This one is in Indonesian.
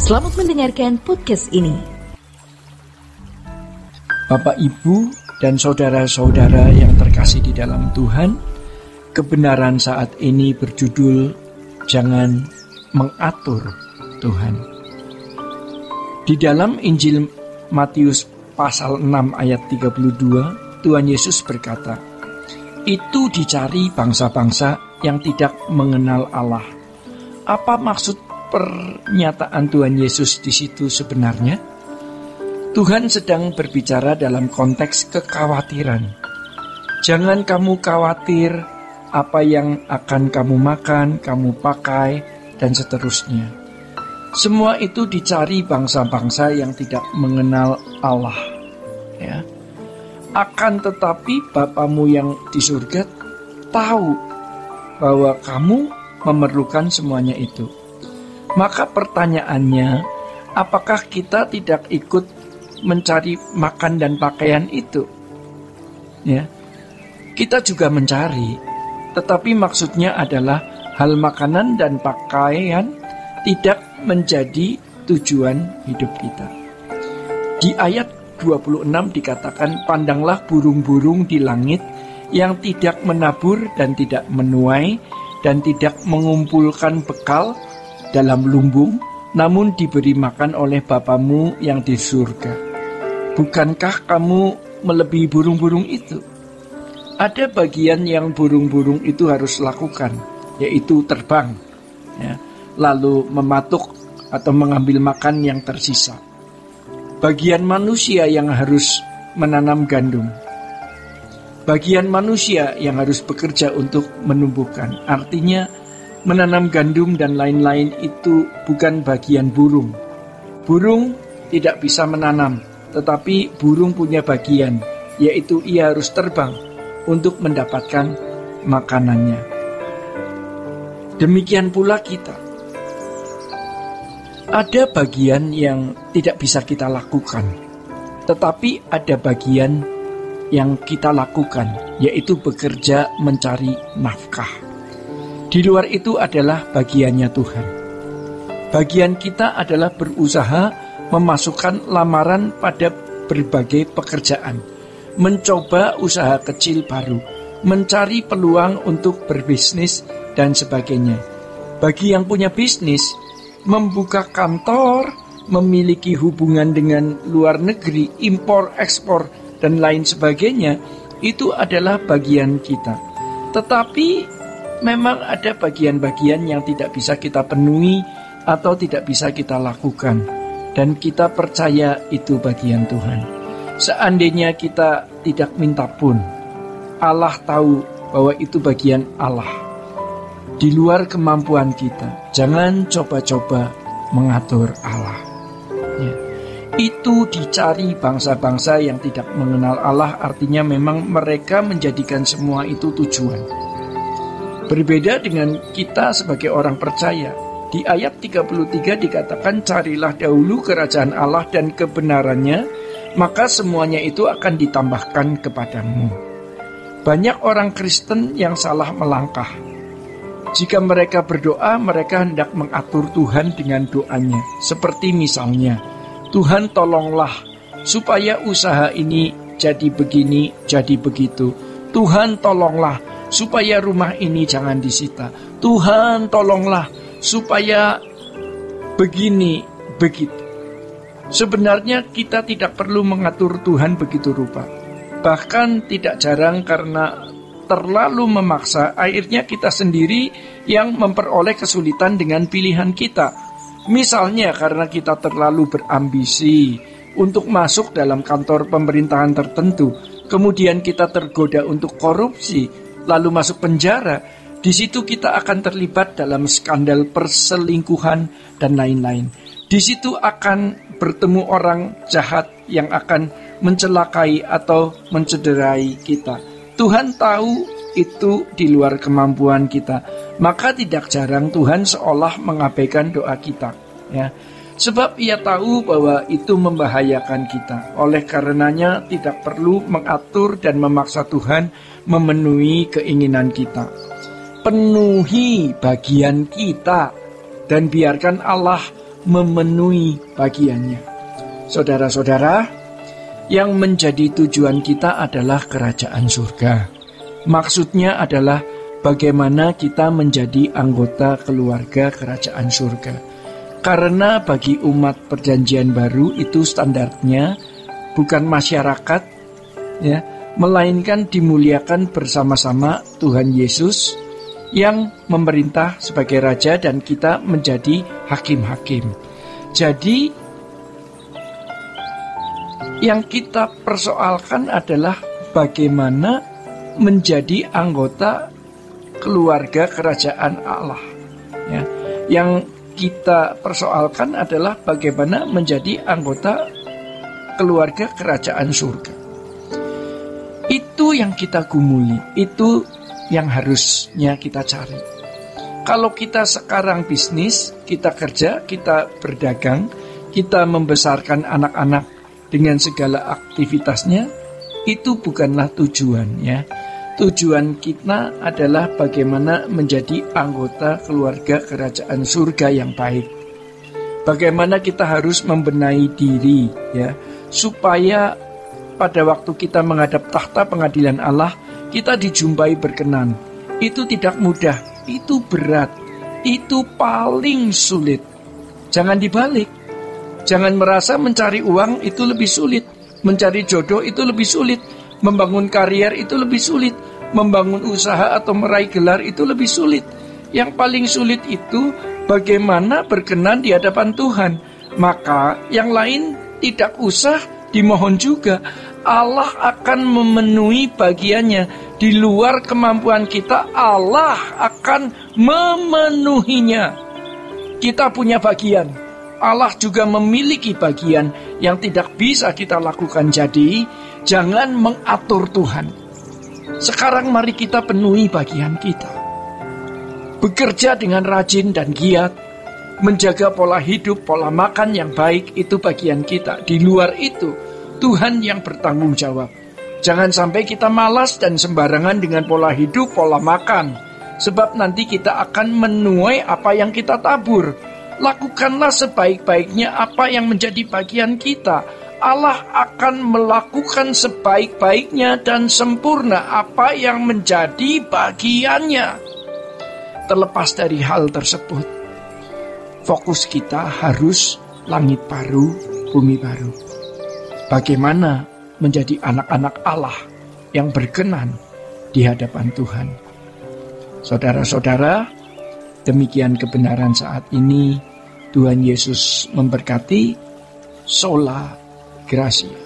Selamat mendengarkan podcast ini. Bapak, Ibu, dan saudara-saudara yang terkasih di dalam Tuhan, kebenaran saat ini berjudul Jangan Mengatur Tuhan. Di dalam Injil Matius pasal 6 ayat 32, Tuhan Yesus berkata, "Itu dicari bangsa-bangsa yang tidak mengenal Allah." Apa maksud pernyataan Tuhan Yesus di situ sebenarnya? Tuhan sedang berbicara dalam konteks kekhawatiran. Jangan kamu khawatir apa yang akan kamu makan, kamu pakai, dan seterusnya. Semua itu dicari bangsa-bangsa yang tidak mengenal Allah. Ya. Akan tetapi Bapamu yang di surga tahu bahwa kamu memerlukan semuanya itu. Maka pertanyaannya, apakah kita tidak ikut mencari makan dan pakaian itu? Ya, kita juga mencari, tetapi maksudnya adalah hal makanan dan pakaian tidak menjadi tujuan hidup kita. Di ayat 26 dikatakan, "Pandanglah burung-burung di langit yang tidak menabur dan tidak menuai dan tidak mengumpulkan bekal dalam lumbung, namun diberi makan oleh Bapamu yang di surga. Bukankah kamu melebihi burung-burung itu?" Ada bagian yang burung-burung itu harus lakukan, yaitu terbang, ya, lalu mematuk atau mengambil makan yang tersisa. Bagian manusia yang harus menanam gandum. Bagian manusia yang harus bekerja untuk menumbuhkan. Artinya menanam gandum dan lain-lain itu bukan bagian burung. Burung tidak bisa menanam, tetapi burung punya bagian, yaitu ia harus terbang untuk mendapatkan makanannya. Demikian pula kita. Ada bagian yang tidak bisa kita lakukan, tetapi ada bagian yang kita lakukan, yaitu bekerja mencari nafkah. Di luar itu adalah bagiannya Tuhan. Bagian kita adalah berusaha memasukkan lamaran pada berbagai pekerjaan, mencoba usaha kecil baru, mencari peluang untuk berbisnis, dan sebagainya. Bagi yang punya bisnis, membuka kantor, memiliki hubungan dengan luar negeri, impor, ekspor, dan lain sebagainya, itu adalah bagian kita. Tetapi memang ada bagian-bagian yang tidak bisa kita penuhi atau tidak bisa kita lakukan, dan kita percaya itu bagian Tuhan. Seandainya kita tidak minta pun, Allah tahu bahwa itu bagian Allah, di luar kemampuan kita. Jangan coba-coba mengatur Allah, ya. Itu dicari bangsa-bangsa yang tidak mengenal Allah, artinya memang mereka menjadikan semua itu tujuan. Berbeda dengan kita sebagai orang percaya. Di ayat 33 dikatakan, "Carilah dahulu kerajaan Allah dan kebenarannya, maka semuanya itu akan ditambahkan kepadamu." Banyak orang Kristen yang salah melangkah. Jika mereka berdoa, mereka hendak mengatur Tuhan dengan doanya. Seperti misalnya, "Tuhan tolonglah supaya usaha ini jadi begini, jadi begitu. Tuhan tolonglah supaya rumah ini jangan disita. Tuhan tolonglah supaya begini, begitu." Sebenarnya kita tidak perlu mengatur Tuhan begitu rupa. Bahkan tidak jarang karena terlalu memaksa, akhirnya kita sendiri yang memperoleh kesulitan dengan pilihan kita. Misalnya karena kita terlalu berambisi untuk masuk dalam kantor pemerintahan tertentu, kemudian kita tergoda untuk korupsi, lalu masuk penjara. Di situ kita akan terlibat dalam skandal perselingkuhan dan lain-lain. Di situ akan bertemu orang jahat yang akan mencelakai atau mencederai kita. Tuhan tahu itu di luar kemampuan kita, maka tidak jarang Tuhan seolah mengabaikan doa kita, ya. Sebab Ia tahu bahwa itu membahayakan kita. Oleh karenanya tidak perlu mengatur dan memaksa Tuhan memenuhi keinginan kita. Penuhi bagian kita dan biarkan Allah memenuhi bagiannya. Saudara-saudara, yang menjadi tujuan kita adalah kerajaan surga. Maksudnya adalah bagaimana kita menjadi anggota keluarga kerajaan surga. Karena bagi umat perjanjian baru itu standarnya bukan masyarakat, ya, melainkan dimuliakan bersama-sama Tuhan Yesus yang memerintah sebagai raja dan kita menjadi hakim-hakim. Jadi yang kita persoalkan adalah bagaimana menjadi anggota keluarga kerajaan Allah. Ya. Yang kita persoalkan adalah bagaimana menjadi anggota keluarga kerajaan surga. Itu yang kita gumuli, itu yang harusnya kita cari. Kalau kita sekarang bisnis, kita kerja, kita berdagang, kita membesarkan anak-anak dengan segala aktivitasnya, itu bukanlah tujuan, ya. Tujuan kita adalah bagaimana menjadi anggota keluarga kerajaan surga yang baik. Bagaimana kita harus membenahi diri, ya, supaya pada waktu kita menghadap tahta pengadilan Allah, kita dijumpai berkenan. Itu tidak mudah, itu berat, itu paling sulit. Jangan dibalik. Jangan merasa mencari uang itu lebih sulit, mencari jodoh itu lebih sulit, membangun karier itu lebih sulit, membangun usaha atau meraih gelar itu lebih sulit. Yang paling sulit itu bagaimana berkenan di hadapan Tuhan. Maka yang lain tidak usah dimohon juga. Allah akan memenuhi bagiannya. Di luar kemampuan kita, Allah akan memenuhinya. Kita punya bagian. Allah juga memiliki bagian yang tidak bisa kita lakukan. Jadi, jangan mengatur Tuhan. Sekarang mari kita penuhi bagian kita. Bekerja dengan rajin dan giat, menjaga pola hidup, pola makan yang baik, itu bagian kita. Di luar itu, Tuhan yang bertanggung jawab. Jangan sampai kita malas dan sembarangan dengan pola hidup, pola makan. Sebab nanti kita akan menuai apa yang kita tabur. Lakukanlah sebaik-baiknya apa yang menjadi bagian kita. Allah akan melakukan sebaik-baiknya dan sempurna apa yang menjadi bagiannya. Terlepas dari hal tersebut, fokus kita harus langit baru, bumi baru. Bagaimana menjadi anak-anak Allah yang berkenan di hadapan Tuhan. Saudara-saudara, demikian kebenaran saat ini. Tuhan Yesus memberkati. Sola Gracia.